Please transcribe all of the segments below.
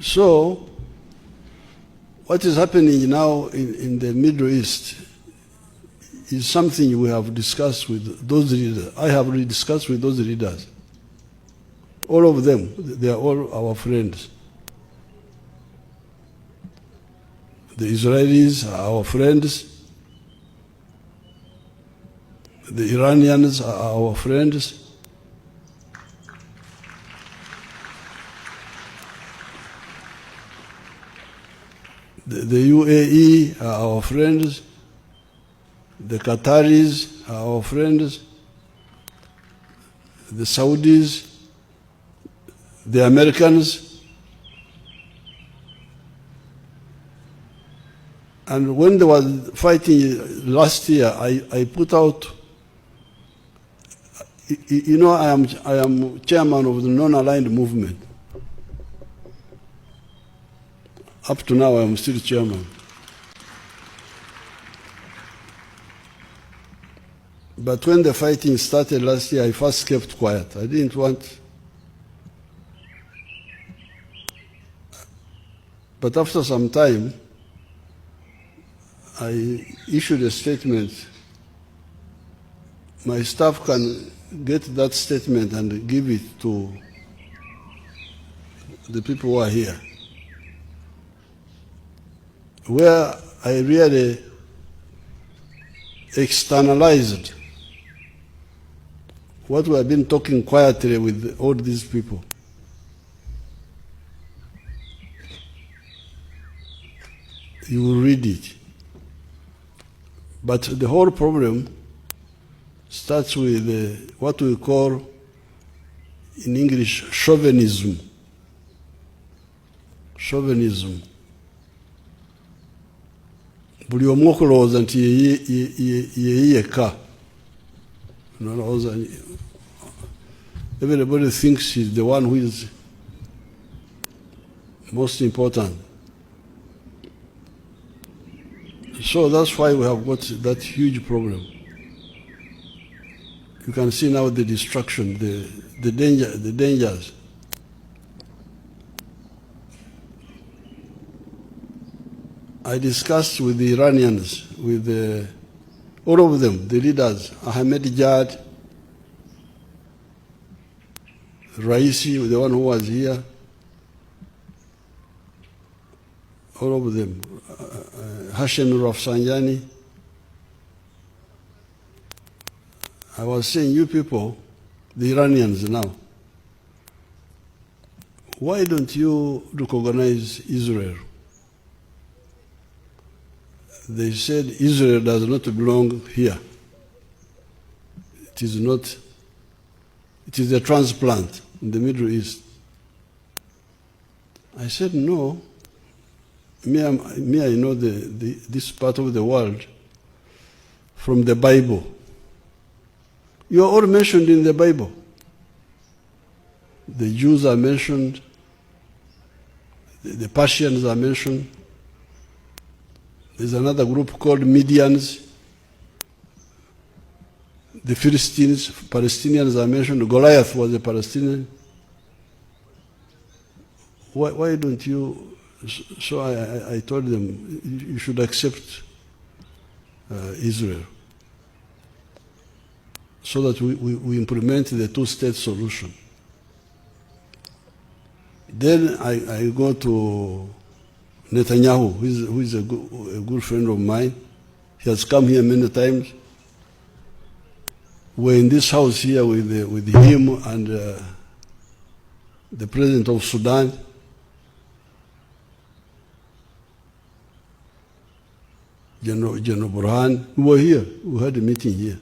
So, what is happening now in the Middle East is something we have discussed with those leaders. I have really discussed with those leaders. All of them, they are all our friends. The Israelis are our friends. The Iranians are our friends. The UAE are our friends. The Qataris are our friends. The Saudis, the Americans. And when they were fighting last year, I put out, you know, I am chairman of the non-aligned movement. Up to now, I am still chairman. But when the fighting started last year, I first kept quiet. I didn't want. But after some time, I issued a statement. My staff can get that statement and give it to the people who are here, where I really externalized what we have been talking quietly with all these people. You will read it. But the whole problem starts with what we call in English chauvinism. Chauvinism. Buli omu okulowooza nti ye yekka. Everybody thinks he's the one who is most important. So that's why we have got that huge problem. You can see now the destruction, the dangers. I discussed with the Iranians, with all of them, the leaders, Ahmadinejad, Raisi, the one who was here, all of them, Hashem Rafsanjani. I was saying, you people, the Iranians now, why don't you recognize Israel? They said Israel does not belong here. It is not, it is a transplant in the Middle East. I said, no. Me, I know this part of the world from the Bible. You are all mentioned in the Bible. The Jews are mentioned. The Persians are mentioned. There's another group called Medians. The Philistines, Palestinians are mentioned. Goliath was a Palestinian. Why don't you? So I told them, you should accept Israel so that we implement the two-state solution. Then I go to Netanyahu, who is a good friend of mine. He has come here many times. We're in this house here with him and the president of Sudan. General Burhan. We were here. We had a meeting here.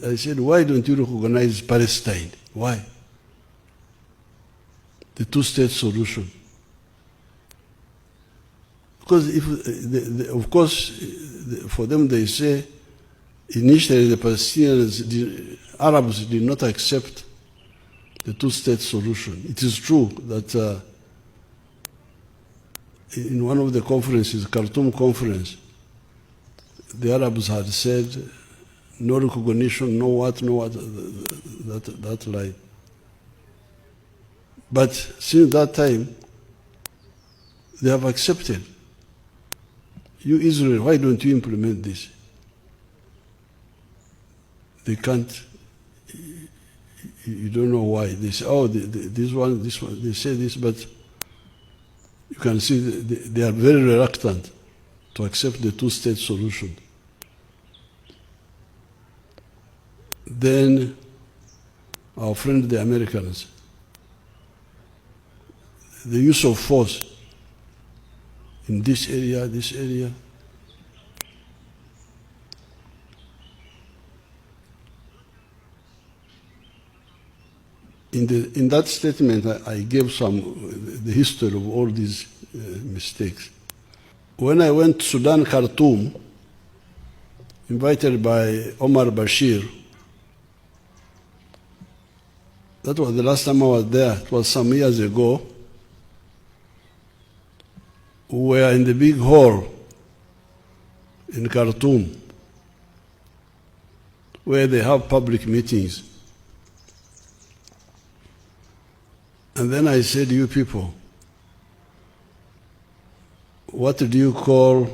I said, why don't you recognize Palestine? Why? The two-state solution. Because of course, for them they say, initially the Palestinians, the Arabs did not accept the two-state solution. It is true that in one of the conferences, Khartoum conference, the Arabs had said, no recognition, no what, that lie. But since that time, they have accepted. You Israel, why don't you implement this? They can't. You don't know why. They say, oh, this one, they say this, but you can see they are very reluctant to accept the two-state solution. Then our friend the Americans, the use of force in this area, In that statement, I gave the history of all these mistakes. When I went to Sudan, Khartoum, invited by Omar Bashir, that was the last time I was there. It was some years ago. We were in the big hall in Khartoum, where they have public meetings. And then I said, you people, what do you call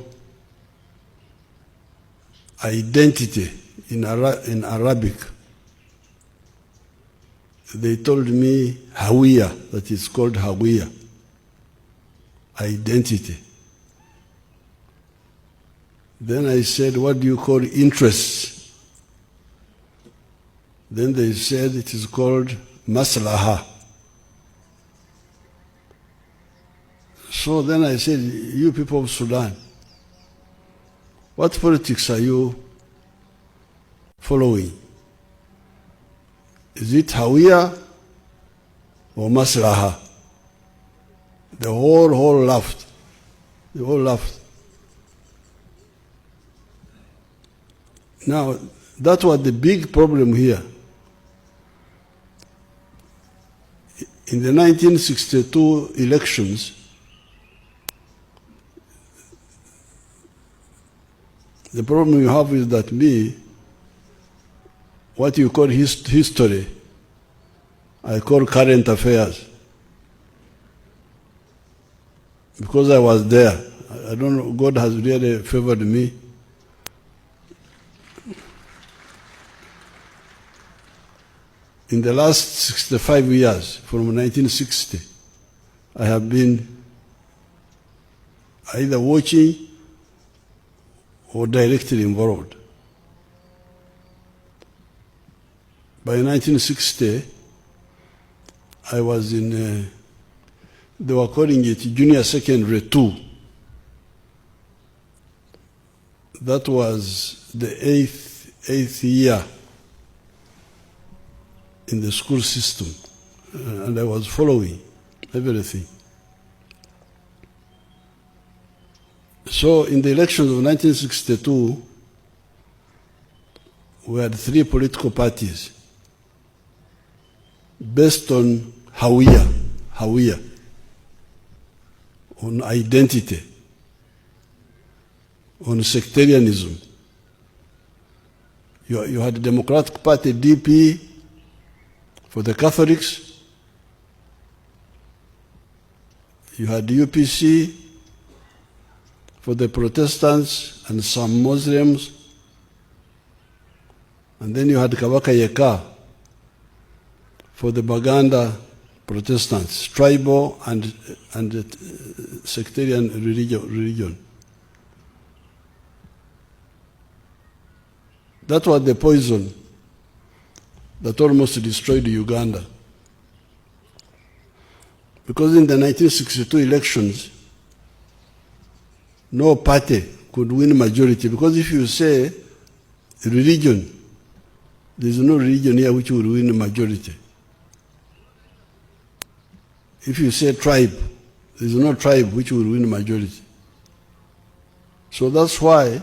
identity in Arabic? They told me Hawiya, that is called Hawiya, identity. Then I said, what do you call interests? Then they said it is called maslaha. So then I said, you people of Sudan, what politics are you following? Is it Hawiya or Maslaha? The whole laughed. They all laughed. Now, that was the big problem here. In the 1962 elections, the problem you have is that what you call history, I call current affairs. Because I was there. I don't know, God has really favored me. In the last 65 years, from 1960, I have been either watching or directly involved. By 1960, I was in, they were calling it Junior Secondary 2. That was the eighth year in the school system, and I was following everything. So in the elections of 1962, we had 3 political parties based on Hawiya, on identity, on sectarianism. You had the Democratic Party, DP, for the Catholics. You had UPC for the Protestants and some Muslims. And then you had Kabaka Yeka for the Baganda Protestants, tribal and sectarian religion. That was the poison that almost destroyed Uganda. Because in the 1962 elections, no party could win majority. Because if you say religion, there's no religion here which will win a majority. If you say tribe, there's no tribe which will win a majority. So that's why,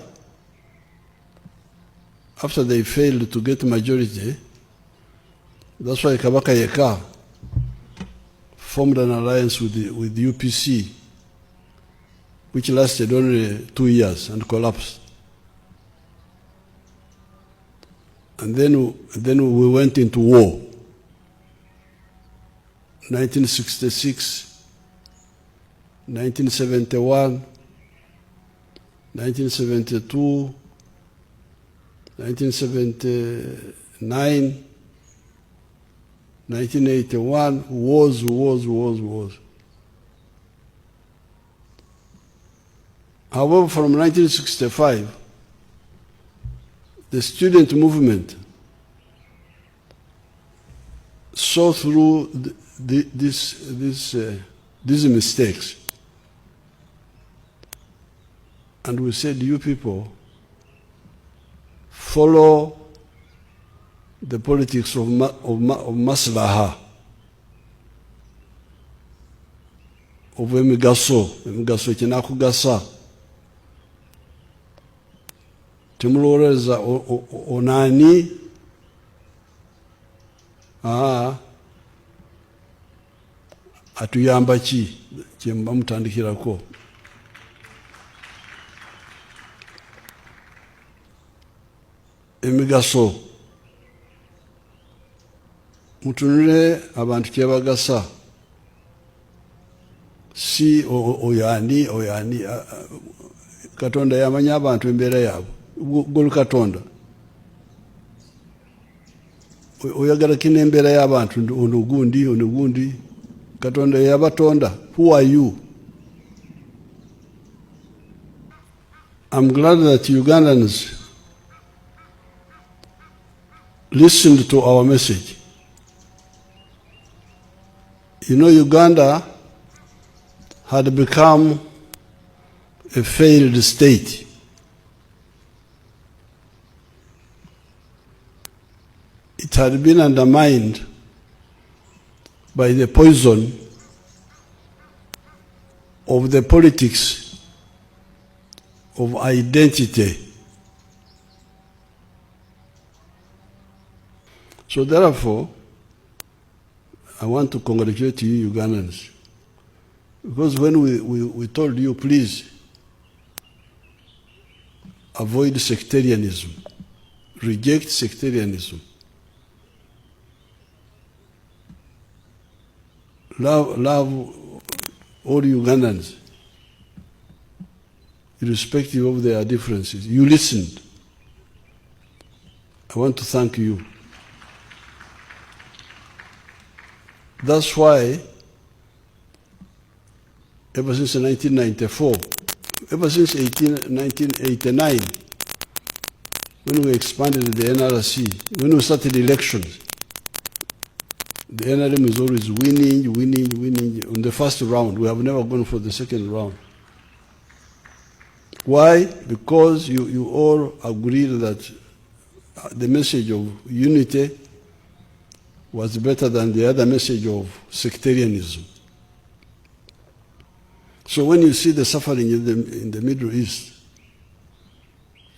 after they failed to get a majority, that's why Kabaka Yeka formed an alliance with UPC, which lasted only 2 years and collapsed. And then we went into war. 1966, 1971, 1972, 1979, 1981, wars. However, from 1965, the student movement saw through these mistakes. And we said, you people, follow the politics of maslaha, of emigaso kinakugasa. Temulowoleza onani atuyamba ki kyemba mutandikirako. Emigaso mutunule abantu kyebagasa, si oyani Katonda yamanya abantu embeera yaabwe. Golu Katonda oyagala kina embeera y'abantu ono gundi Katonda yabatonda. Who are you? I'm glad that Ugandans listened to our message. You know, Uganda had become a failed state. It had been undermined by the poison of the politics of identity. So therefore, I want to congratulate you Ugandans, because when we told you, please avoid sectarianism, reject sectarianism, love all Ugandans, irrespective of their differences. You listened. I want to thank you. That's why, ever since 1994, ever since 1989, when we expanded the NRC, when we started elections, the NRM is always winning. On the first round, we have never gone for the second round. Why? Because you all agreed that the message of unity was better than the other message of sectarianism. So when you see the suffering in the Middle East,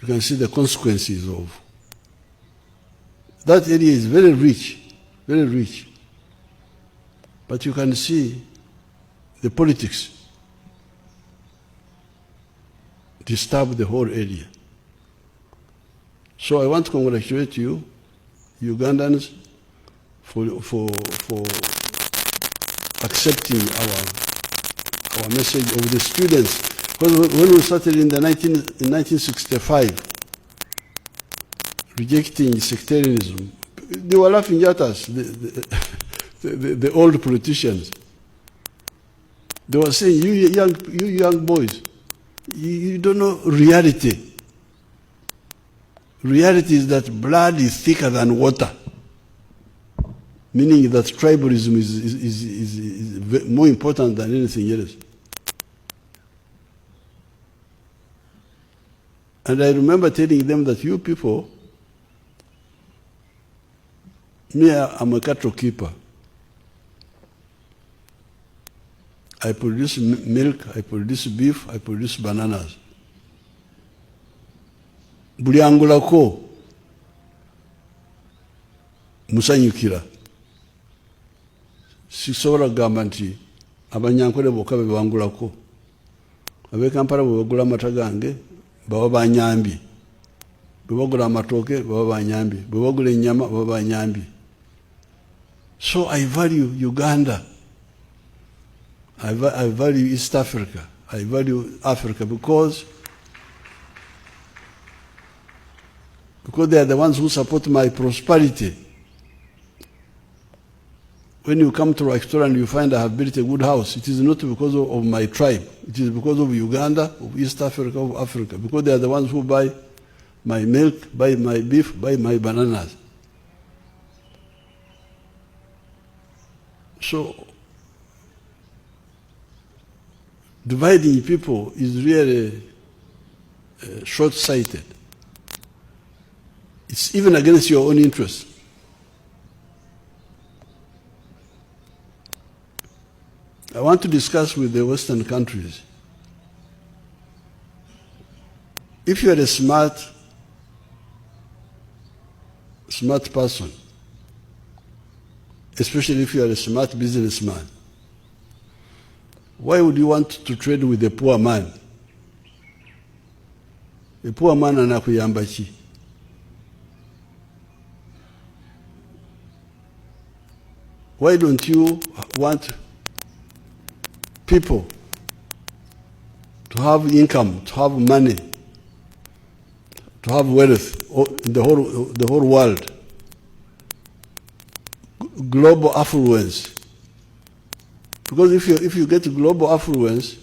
you can see the consequences of that area is very rich, very rich. But you can see the politics disturb the whole area. So I want to congratulate you, Ugandans, for accepting our message of the students. Because when we started in 1965, rejecting sectarianism, they were laughing at us. The old politicians, they were saying, you young boys, you don't know reality. Reality is that blood is thicker than water, meaning that tribalism is more important than anything else. And I remember telling them that you people, me, I'm a cattle keeper. I produce milk, I produce beef, I produce bananas. Buli angulako musanyukira. Sisobola kugamba nti abanyankole bokka be bangulako. Abe Kampala bwe bagula amata gange baba banyambi. Bwe bagula amatooke baba banyambi. Bwe bagula ennyama baba banyambi. So I value Uganda. I value East Africa. I value Africa because they are the ones who support my prosperity. When you come to Victoria and you find I have built a good house, it is not because of my tribe. It is because of Uganda, of East Africa, of Africa, because they are the ones who buy my milk, buy my beef, buy my bananas. So, dividing people is really short-sighted. It's even against your own interests. I want to discuss with the Western countries. If you are a smart person, especially if you are a smart businessman, why would you want to trade with a poor man? A poor man anakuyamba chi? Why don't you want people to have income, to have money, to have wealth in the whole world? Global affluence. Because if you get global affluence,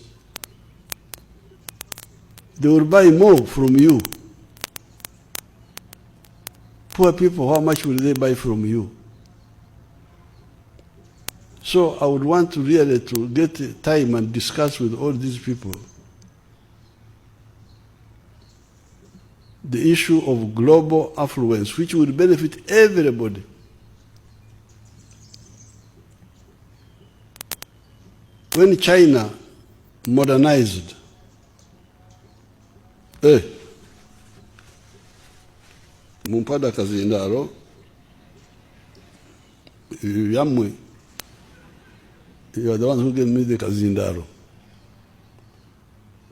they will buy more from you. Poor people, how much will they buy from you? So I would want to really to get time and discuss with all these people the issue of global affluence, which would benefit everybody. When China modernized, mumpada kazindaro, yamwe, you are the ones who gave me the kazindaro.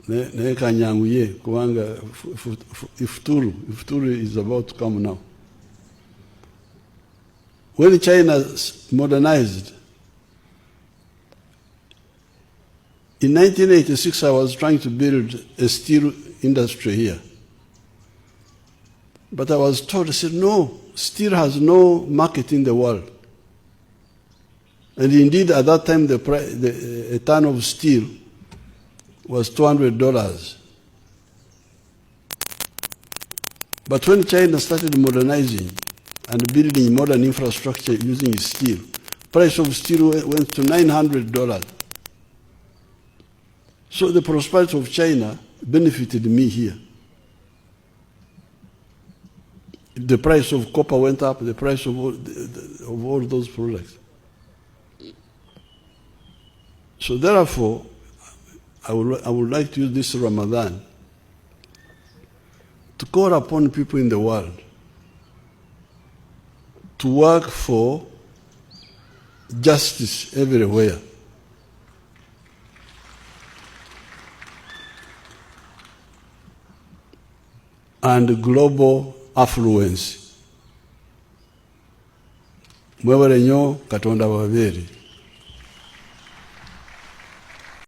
Ne kanyanguye kuanga ifturu is about to come now. When China modernized, in 1986 I was trying to build a steel industry here. But I was told, I said, no, steel has no market in the world. And indeed, at that time, a ton of steel was $200. But when China started modernizing and building modern infrastructure using steel, price of steel went to $900. So the prosperity of China benefited me here. The price of copper went up, the price of all those products. So therefore, I would like to use this Ramadan to call upon people in the world to work for justice everywhere. And global affluence. Mwebale nnyo Katonda babeere.